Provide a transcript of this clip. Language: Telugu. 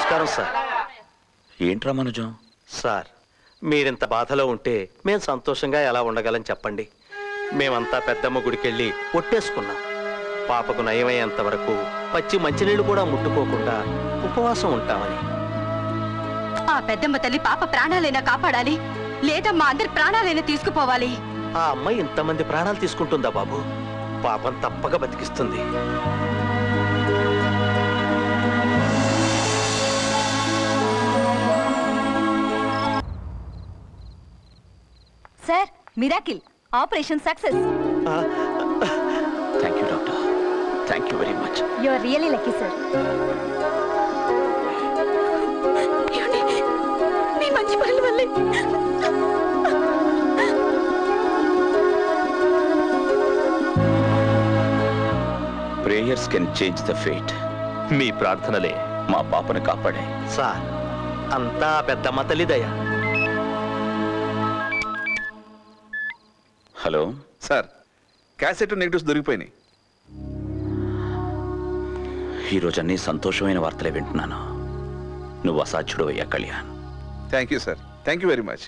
నమస్కారం సార్. ఏంట్రా మనోజం? సార్, మీరింత బాధలో ఉంటే మేము సంతోషంగా ఎలా ఉండగలం చెప్పండి. మేమంతా పెద్దమ్మ గుడికెళ్ళి ఒట్టేసుకున్నాం. పాపకు నయమయ్యేంత వరకు పచ్చి మంచినీళ్ళు కూడా ముట్టుకోకుండా ఉపవాసం ఉంటామని. ఆ పెద్దమ్మ తల్లి పాప ప్రాణాలైనా కాపాడాలి, లేదా మా అందరి ప్రాణాలైనా తీసుకుపోవాలి. ఆ అమ్మాయి ఇంతమంది ప్రాణాలు తీసుకుంటుందా బాబు? పాపం తప్పక బతికిస్తుంది. Sir, miracle, operation success. Thank you doctor, thank you very much. You are really lucky sir. మీ మంచి పనుల వల్లే prayers can change the fate. మీ ప్రార్థనలే మా పాపను కాపాడాయి. సార్, అంతా పెద్దమ్మ తల్లి దయ. హలో సార్, క్యాసెట్ నెగిటివ్స్ దొరికిపోయినాయి. ఈరోజు అన్ని సంతోషమైన వార్తలే వింటున్నాను. నువ్వు అసాధ్యుడు అయ్యా Kalyan. Thank you sir, thank you very much.